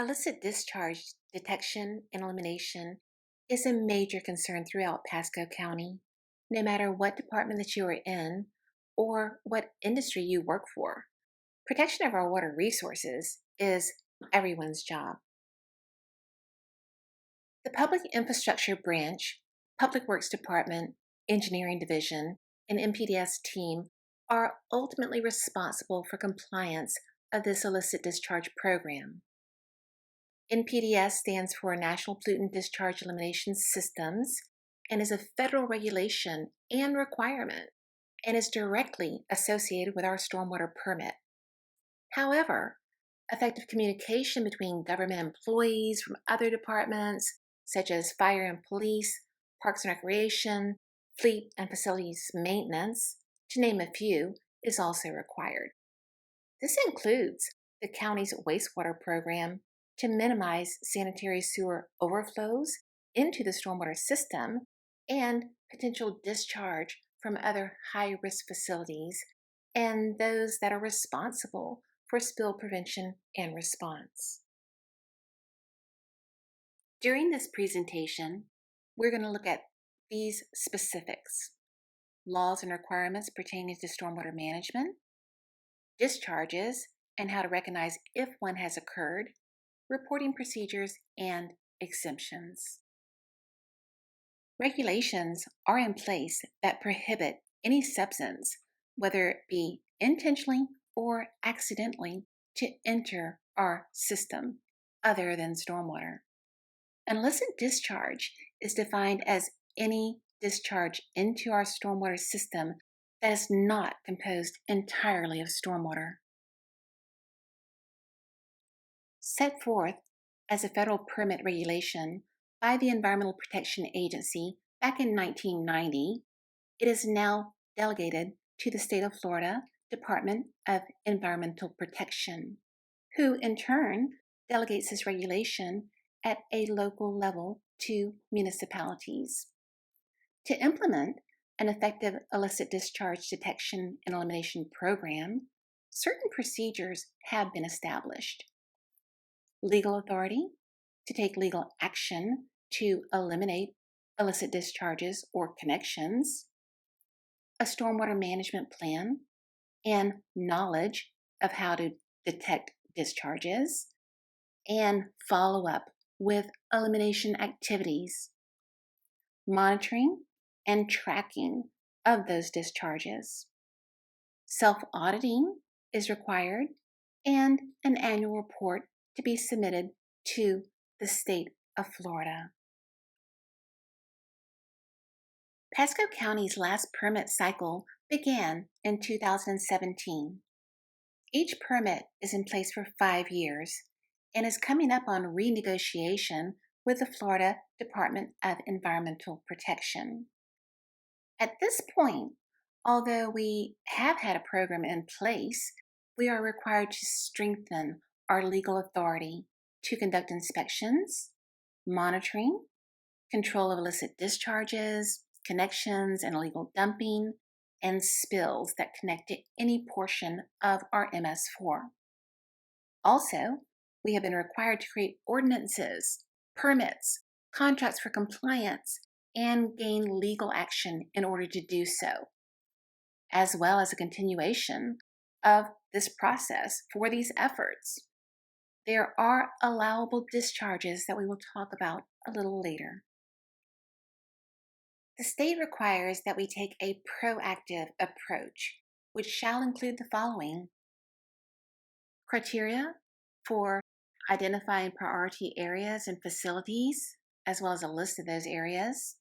Illicit discharge detection and elimination is a major concern throughout Pasco County, no matter what department that you are in or what industry you work for. Protection of our water resources is everyone's job. The Public Infrastructure Branch, Public Works Department, Engineering Division, and MPDS team are ultimately responsible for compliance of this illicit discharge program. NPDS stands for National Pollutant Discharge Elimination Systems and is a federal regulation and requirement and is directly associated with our stormwater permit. However, effective communication between government employees from other departments, such as fire and police, parks and recreation, fleet and facilities maintenance, to name a few, is also required. This includes the county's wastewater program to minimize sanitary sewer overflows into the stormwater system and potential discharge from other high-risk facilities and those that are responsible for spill prevention and response. During this presentation, we're going to look at these specifics: laws and requirements pertaining to stormwater management, discharges and how to recognize if one has occurred, reporting procedures, and exemptions. Regulations are in place that prohibit any substance, whether it be intentionally or accidentally, to enter our system other than stormwater. An illicit discharge is defined as any discharge into our stormwater system that is not composed entirely of stormwater. Set forth as a federal permit regulation by the Environmental Protection Agency back in 1990, it is now delegated to the state of Florida Department of Environmental Protection, who in turn delegates this regulation at a local level to municipalities. To implement an effective illicit discharge detection and elimination program, certain procedures have been established. Legal authority to take legal action to eliminate illicit discharges or connections, a stormwater management plan, and knowledge of how to detect discharges, and follow up with elimination activities, monitoring and tracking of those discharges. Self-auditing is required, and an annual report to be submitted to the state of Florida. Pasco County's last permit cycle began in 2017. Each permit is in place for 5 years and is coming up on renegotiation with the Florida Department of Environmental Protection. At this point, although we have had a program in place, we are required to strengthen our legal authority to conduct inspections, monitoring, control of illicit discharges, connections and illegal dumping, and spills that connect to any portion of our MS4. Also, we have been required to create ordinances, permits, contracts for compliance, and gain legal action in order to do so, as well as a continuation of this process for these efforts. There are allowable discharges that we will talk about a little later. The state requires that we take a proactive approach, which shall include the following: criteria for identifying priority areas and facilities, as well as a list of those areas,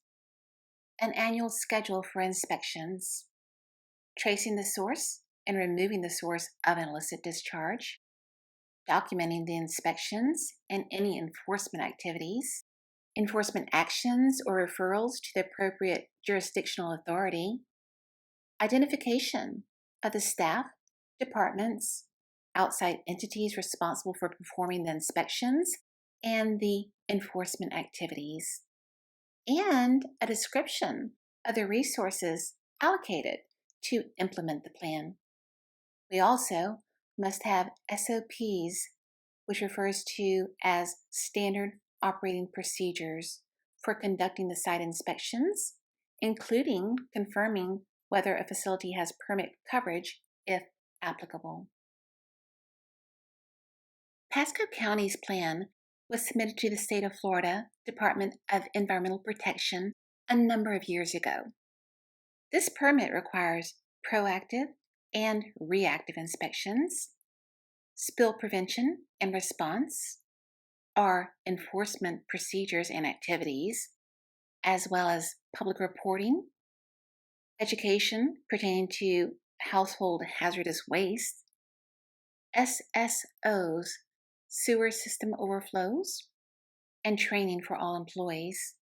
an annual schedule for inspections, tracing the source and removing the source of an illicit discharge, documenting the inspections and any enforcement activities, enforcement actions or referrals to the appropriate jurisdictional authority, identification of the staff, departments, outside entities responsible for performing the inspections and the enforcement activities, and a description of the resources allocated to implement the plan. We also must have SOPs which refers to as standard operating procedures for conducting the site inspections, including confirming whether a facility has permit coverage if applicable. Pasco County's plan was submitted to the state of Florida Department of Environmental Protection a number of years ago. This permit requires proactive and reactive inspections, spill prevention and response, our enforcement procedures and activities, as well as public reporting, education pertaining to household hazardous waste, SSOs, sewer system overflows, and training for all employees.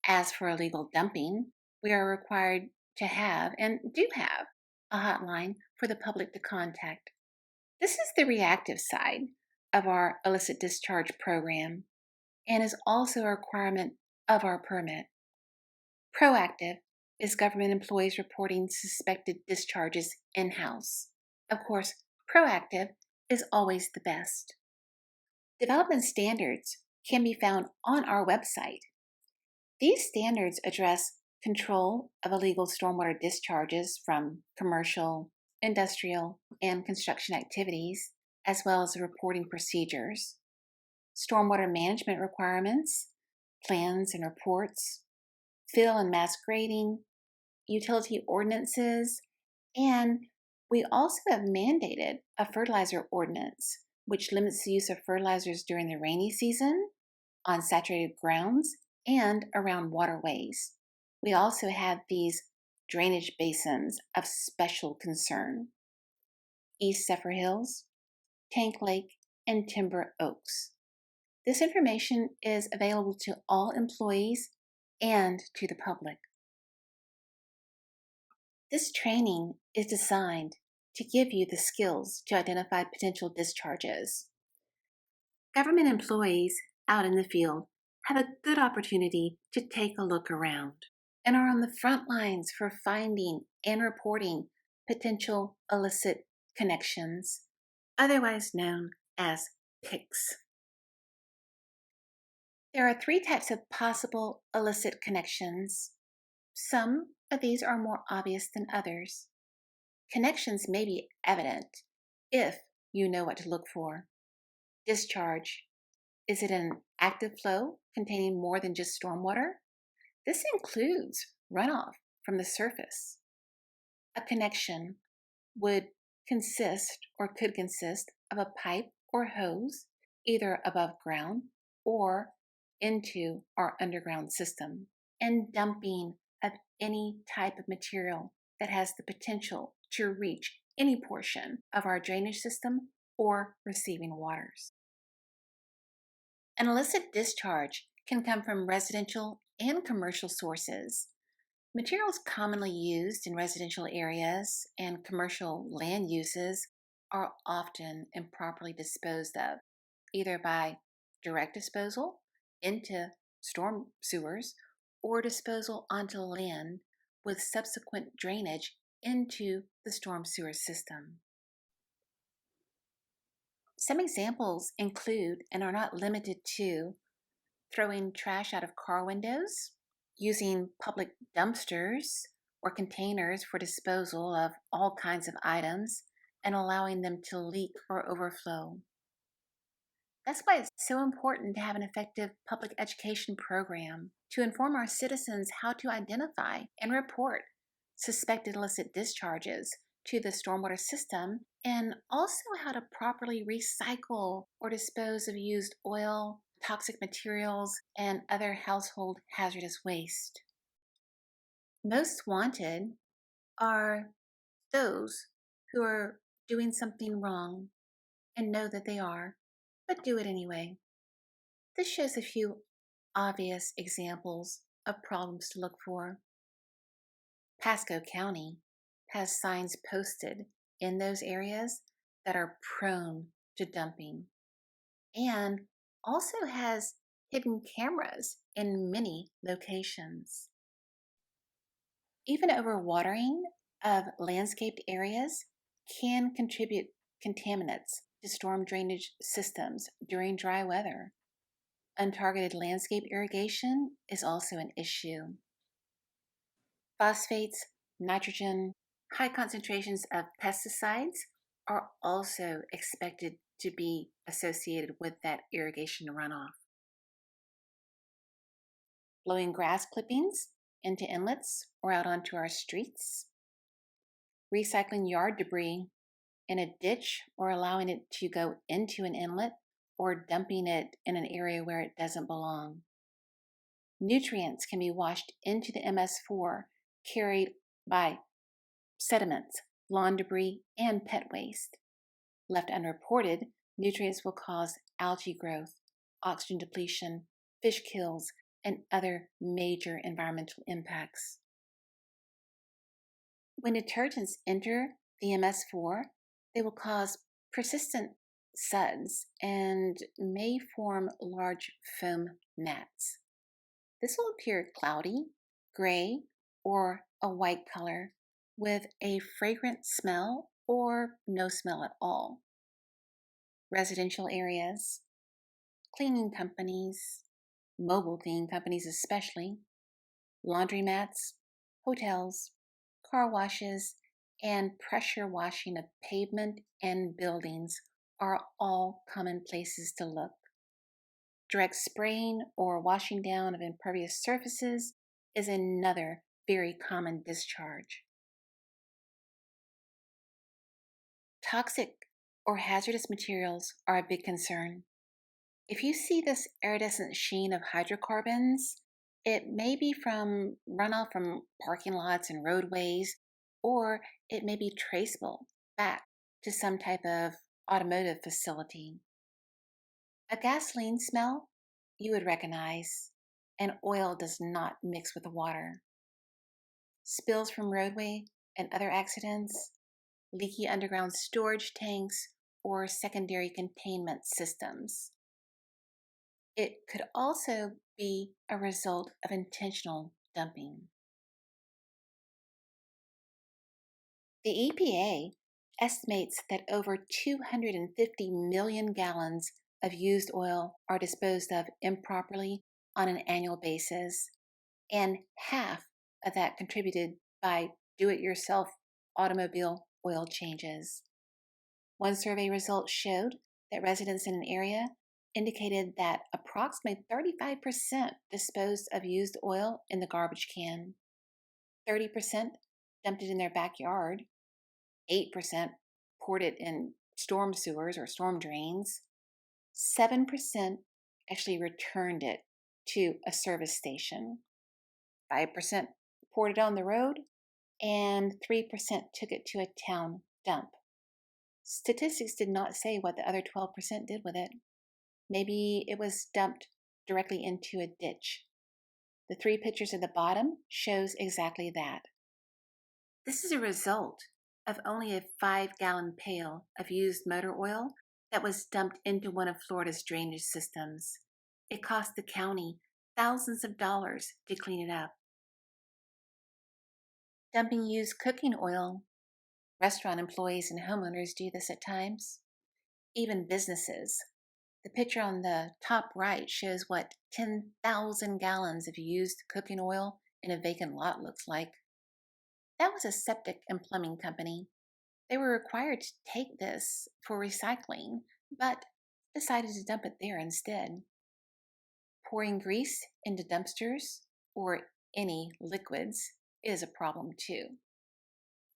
As for illegal dumping, we are required to have, and do have, a hotline for the public to contact. This is the reactive side of our illicit discharge program and is also a requirement of our permit. Proactive is government employees reporting suspected discharges in-house. Of course, proactive is always the best. Development standards can be found on our website. These standards address control of illegal stormwater discharges from commercial, industrial, and construction activities, as well as reporting procedures, stormwater management requirements, plans and reports, fill and mass grading, utility ordinances, and we also have mandated a fertilizer ordinance, which limits the use of fertilizers during the rainy season, on saturated grounds, and around waterways. We also have these drainage basins of special concern: East Zephyrhills, Tank Lake, and Timber Oaks. This information is available to all employees and to the public. This training is designed to give you the skills to identify potential discharges. Government employees out in the field have a good opportunity to take a look around and are on the front lines for finding and reporting potential illicit connections, otherwise known as PICs. There are 3 types of possible illicit connections. Some of these are more obvious than others. Connections may be evident if you know what to look for. Discharge. Is it an active flow containing more than just stormwater? This includes runoff from the surface. A connection would consist or could consist of a pipe or hose, either above ground or into our underground system, and dumping of any type of material that has the potential to reach any portion of our drainage system or receiving waters. An illicit discharge can come from residential and commercial sources. Materials commonly used in residential areas and commercial land uses are often improperly disposed of, either by direct disposal into storm sewers or disposal onto land with subsequent drainage into the storm sewer system. Some examples include, and are not limited to, throwing trash out of car windows, using public dumpsters or containers for disposal of all kinds of items, and allowing them to leak or overflow. That's why it's so important to have an effective public education program to inform our citizens how to identify and report suspected illicit discharges to the stormwater system, and also how to properly recycle or dispose of used oil, toxic materials, and other household hazardous waste. Most wanted are those who are doing something wrong and know that they are, but do it anyway. This shows a few obvious examples of problems to look for. Pasco County has signs posted in those areas that are prone to dumping, and also has hidden cameras in many locations. Even overwatering of landscaped areas can contribute contaminants to storm drainage systems during dry weather. Untargeted landscape irrigation is also an issue. Phosphates, nitrogen, high concentrations of pesticides are also expected to be associated with that irrigation runoff. Blowing grass clippings into inlets or out onto our streets. Recycling yard debris in a ditch or allowing it to go into an inlet or dumping it in an area where it doesn't belong. Nutrients can be washed into the MS4 carried by sediments, lawn debris, and pet waste. Left unreported, nutrients will cause algae growth, oxygen depletion, fish kills, and other major environmental impacts. When detergents enter the MS4, they will cause persistent suds and may form large foam mats. This will appear cloudy, gray, or a white color with a fragrant smell or no smell at all. Residential areas, cleaning companies, mobile cleaning companies especially, laundromats, hotels, car washes, and pressure washing of pavement and buildings are all common places to look. Direct spraying or washing down of impervious surfaces is another very common discharge. Toxic or hazardous materials are a big concern. If you see this iridescent sheen of hydrocarbons, it may be from runoff from parking lots and roadways, or it may be traceable back to some type of automotive facility. A gasoline smell you would recognize, and oil does not mix with the water. Spills from roadway and other accidents, leaky underground storage tanks, or secondary containment systems. It could also be a result of intentional dumping. The EPA estimates that over 250 million gallons of used oil are disposed of improperly on an annual basis, and half of that contributed by do-it-yourself automobile oil changes. One survey result showed that residents in an area indicated that approximately 35% disposed of used oil in the garbage can, 30% dumped it in their backyard, 8% poured it in storm sewers or storm drains, 7% actually returned it to a service station, 5% poured it on the road, and 3% took it to a town dump. Statistics did not say what the other 12% did with it. Maybe it was dumped directly into a ditch. The 3 pictures at the bottom shows exactly that. This is a result of only a 5-gallon pail of used motor oil that was dumped into one of Florida's drainage systems. It cost the county thousands of dollars to clean it up. Dumping used cooking oil. Restaurant employees and homeowners do this at times. Even businesses. The picture on the top right shows what 10,000 gallons of used cooking oil in a vacant lot looks like. That was a septic and plumbing company. They were required to take this for recycling, but decided to dump it there instead. Pouring grease into dumpsters or any liquids is a problem too.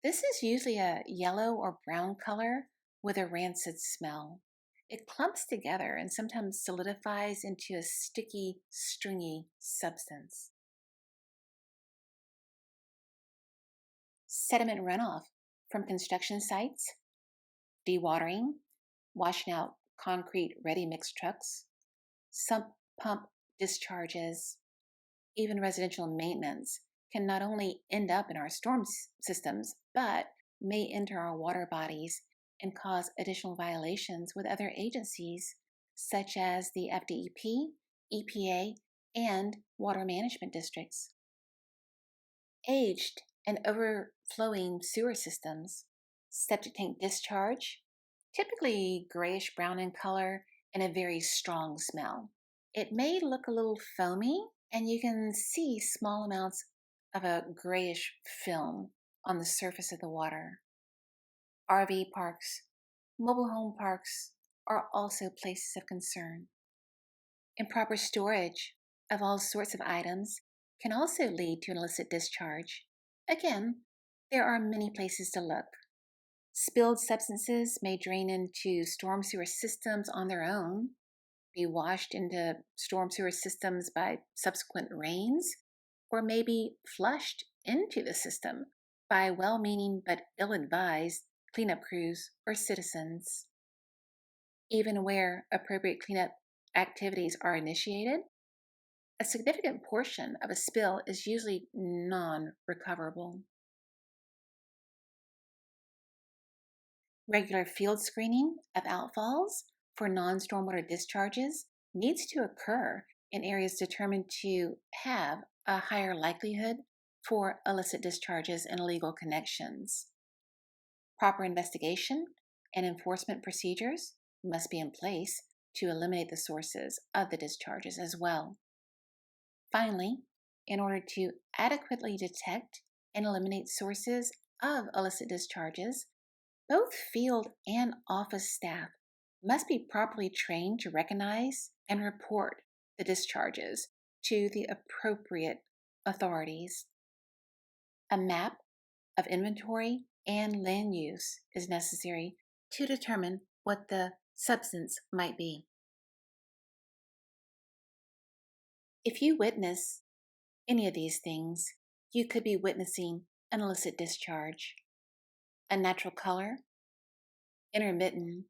This is usually a yellow or brown color with a rancid smell. It clumps together and sometimes solidifies into a sticky, stringy substance. Sediment runoff from construction sites, dewatering, washing out concrete ready-mix trucks, sump pump discharges, even residential maintenance can not only end up in our storm systems, but may enter our water bodies and cause additional violations with other agencies such as the FDEP, EPA, and water management districts. Aged and overflowing sewer systems, septic tank discharge, typically grayish brown in color and a very strong smell. It may look a little foamy, and you can see small amounts of a grayish film on the surface of the water. RV parks, mobile home parks are also places of concern. Improper storage of all sorts of items can also lead to an illicit discharge. Again, there are many places to look. Spilled substances may drain into storm sewer systems on their own, be washed into storm sewer systems by subsequent rains, or maybe flushed into the system by well-meaning but ill-advised cleanup crews or citizens. Even where appropriate cleanup activities are initiated, a significant portion of a spill is usually non-recoverable. Regular field screening of outfalls for non-stormwater discharges needs to occur in areas determined to have a higher likelihood for illicit discharges and illegal connections. Proper investigation and enforcement procedures must be in place to eliminate the sources of the discharges as well. Finally, in order to adequately detect and eliminate sources of illicit discharges, both field and office staff must be properly trained to recognize and report the discharges to the appropriate authorities. A map of inventory and land use is necessary to determine what the substance might be. If you witness any of these things, you could be witnessing an illicit discharge. A natural color, intermittent.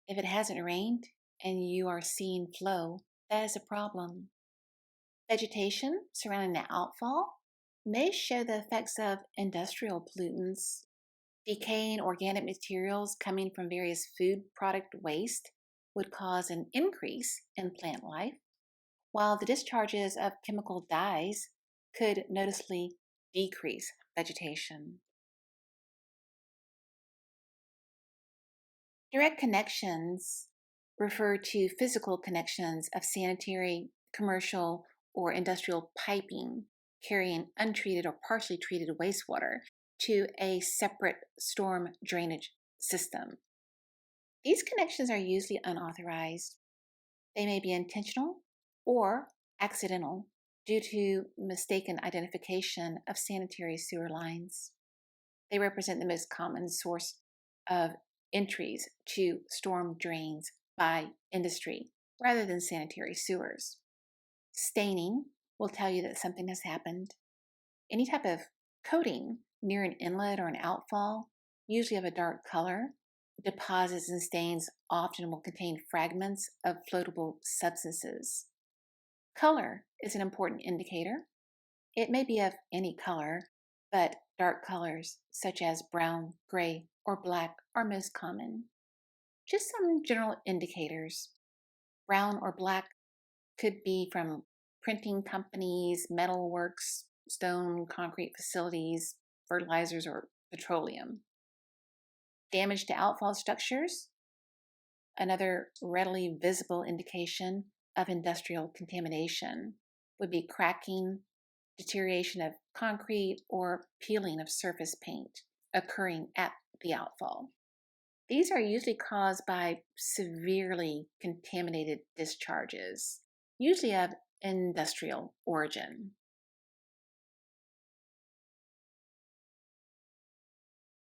If it hasn't rained and you are seeing flow, that is a problem. Vegetation surrounding the outfall may show the effects of industrial pollutants. Decaying organic materials coming from various food product waste would cause an increase in plant life, while the discharges of chemical dyes could noticeably decrease vegetation. Direct connections refer to physical connections of sanitary, commercial, or industrial piping carrying untreated or partially treated wastewater to a separate storm drainage system. These connections are usually unauthorized. They may be intentional or accidental due to mistaken identification of sanitary sewer lines. They represent the most common source of entries to storm drains by industry rather than sanitary sewers. Staining will tell you that something has happened. Any type of coating near an inlet or an outfall, usually of a dark color, deposits and stains often will contain fragments of floatable substances. Color is an important indicator. It may be of any color, but dark colors such as brown, gray, or black are most common. Just some general indicators. Brown or black could be from printing companies, metalworks, stone, concrete facilities, fertilizers, or petroleum. Damage to outfall structures, another readily visible indication of industrial contamination, would be cracking, deterioration of concrete, or peeling of surface paint occurring at the outfall. These are usually caused by severely contaminated discharges, usually of industrial origin.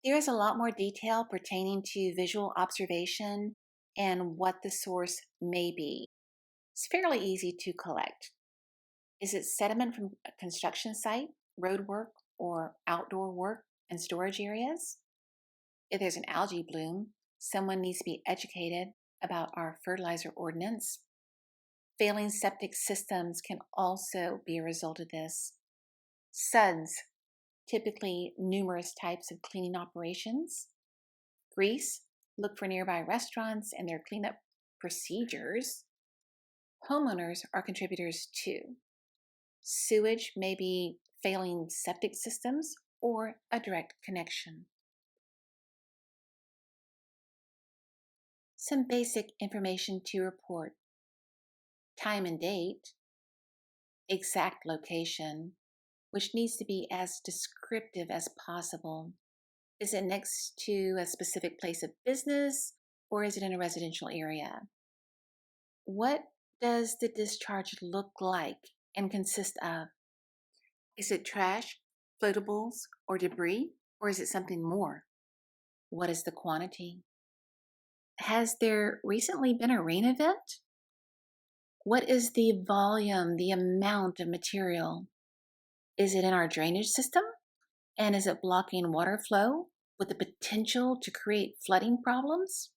There is a lot more detail pertaining to visual observation and what the source may be. It's fairly easy to collect. Is it sediment from a construction site, road work, or outdoor work and storage areas? If there's an algae bloom, someone needs to be educated about our fertilizer ordinance. Failing septic systems can also be a result of this. Suds, typically numerous types of cleaning operations. Grease, look for nearby restaurants and their cleanup procedures. Homeowners are contributors too. Sewage may be failing septic systems or a direct connection. Some basic information to report: time and date, exact location, which needs to be as descriptive as possible. Is it next to a specific place of business or is it in a residential area? What does the discharge look like and consist of? Is it trash, floatables, or debris, or is it something more? What is the quantity? Has there recently been a rain event? What is the volume, the amount of material? Is it in our drainage system? And is it blocking water flow with the potential to create flooding problems?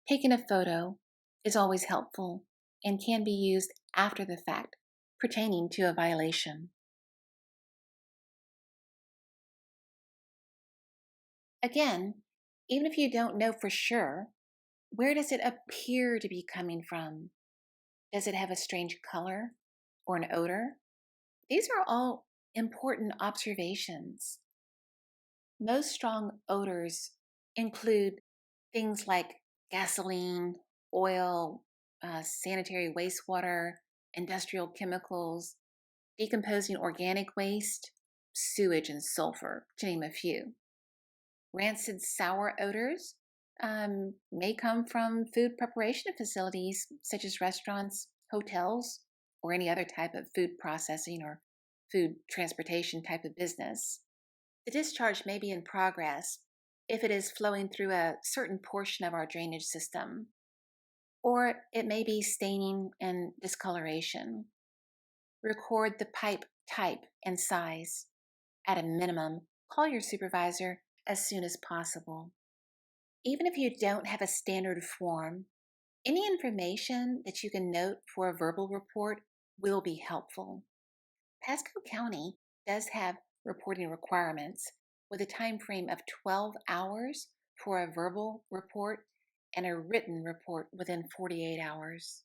Taking a photo is always helpful and can be used after the fact pertaining to a violation. Again, even if you don't know for sure, where does it appear to be coming from? Does it have a strange color or an odor? These are all important observations. Most strong odors include things like gasoline, oil, sanitary wastewater, industrial chemicals, decomposing organic waste, sewage, and sulfur, to name a few. Rancid, sour odors may come from food preparation facilities such as restaurants, hotels, or any other type of food processing or food transportation type of business. The discharge may be in progress if it is flowing through a certain portion of our drainage system, or it may be staining and discoloration. Record the pipe type and size. At a minimum, call your supervisor as soon as possible. Even if you don't have a standard form, any information that you can note for a verbal report will be helpful. Pasco County does have reporting requirements with a time frame of 12 hours for a verbal report and a written report within 48 hours.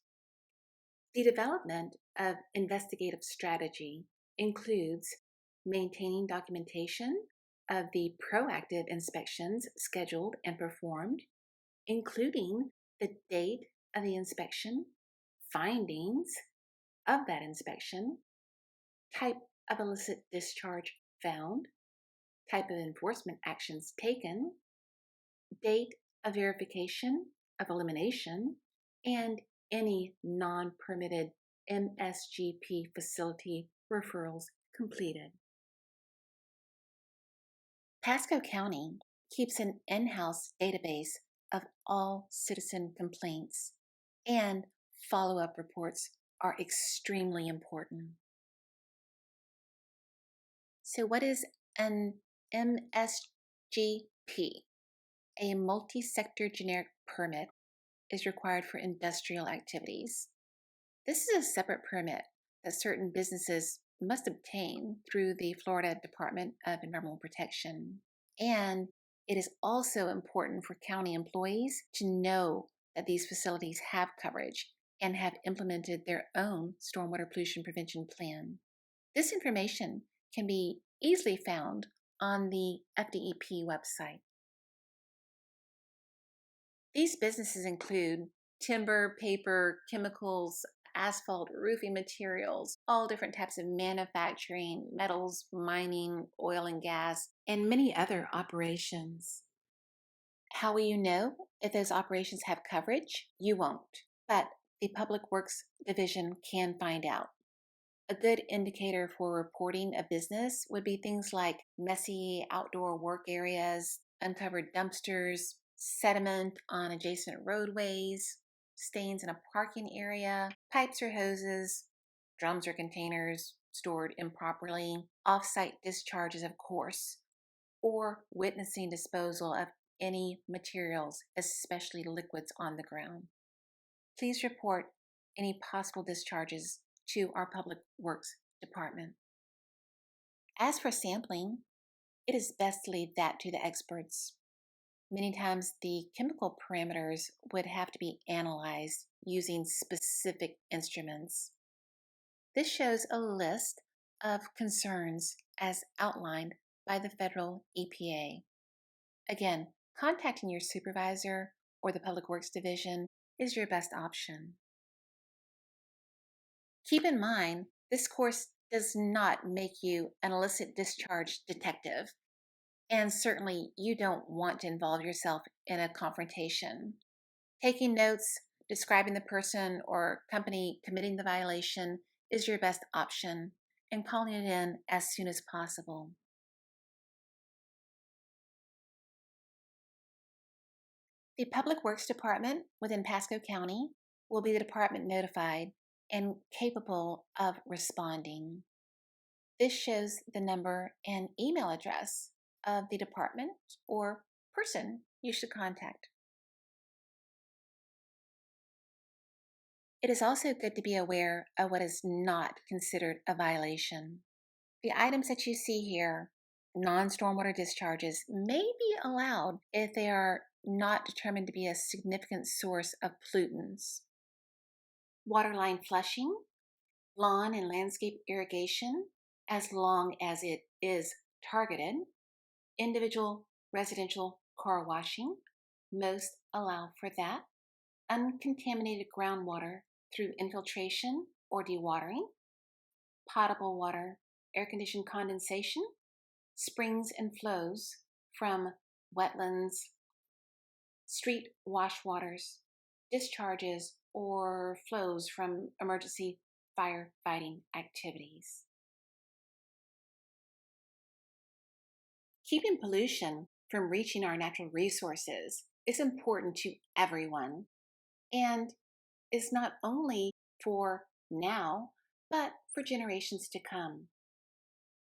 The development of investigative strategy includes maintaining documentation of the proactive inspections scheduled and performed, including the date of the inspection, findings of that inspection, type of illicit discharge found, type of enforcement actions taken, date of verification of elimination, and any non-permitted MSGP facility referrals completed. Pasco County keeps an in-house database of all citizen complaints, and follow-up reports are extremely important. So what is an MSGP? A multi-sector generic permit is required for industrial activities. This is a separate permit that certain businesses must obtain through the Florida Department of Environmental Protection. And it is also important for county employees to know that these facilities have coverage and have implemented their own stormwater pollution prevention plan. This information can be easily found on the FDEP website. These businesses include timber, paper, chemicals, asphalt, roofing materials, all different types of manufacturing, metals, mining, oil and gas, and many other operations. How will you know if those operations have coverage? You won't, but the Public Works Division can find out. A good indicator for reporting a business would be things like messy outdoor work areas, uncovered dumpsters, sediment on adjacent roadways, stains in a parking area, pipes or hoses, drums or containers stored improperly, off-site discharges, of course, or witnessing disposal of any materials, especially liquids, on the ground. Please report any possible discharges to our Public Works Department. As for sampling, it is best to leave that to the experts. Many times the chemical parameters would have to be analyzed using specific instruments. This shows a list of concerns as outlined by the federal EPA. Again, contacting your supervisor or the Public Works Division is your best option. Keep in mind, this course does not make you an illicit discharge detective, and certainly you don't want to involve yourself in a confrontation. Taking notes, describing the person or company committing the violation is your best option, and calling it in as soon as possible. The Public Works Department within Pasco County will be the department notified and capable of responding. This shows the number and email address of the department or person you should contact. It is also good to be aware of what is not considered a violation. The items that you see here, non-stormwater discharges, may be allowed if they are not determined to be a significant source of pollutants. Waterline flushing, lawn and landscape irrigation, as long as it is targeted, individual residential car washing, most allow for that, uncontaminated groundwater through infiltration or dewatering, potable water, air-conditioned condensation, springs and flows from wetlands, street wash waters, discharges, or flows from emergency firefighting activities. Keeping pollution from reaching our natural resources is important to everyone and is not only for now, but for generations to come.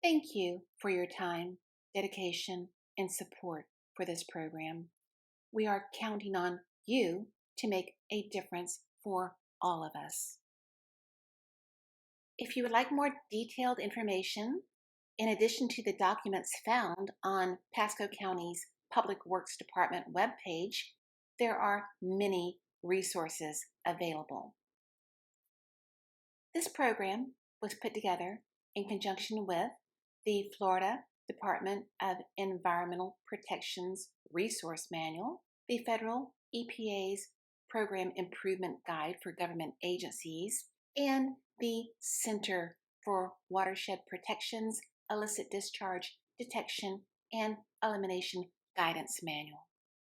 Thank you for your time, dedication, and support for this program. We are counting on you to make a difference for all of us. If you would like more detailed information, in addition to the documents found on Pasco County's Public Works Department webpage, there are many resources available. This program was put together in conjunction with the Florida Department of Environmental Protection's Resource Manual, the Federal EPA's Program Improvement Guide for Government Agencies, and the Center for Watershed Protection's Illicit Discharge Detection and Elimination Guidance Manual.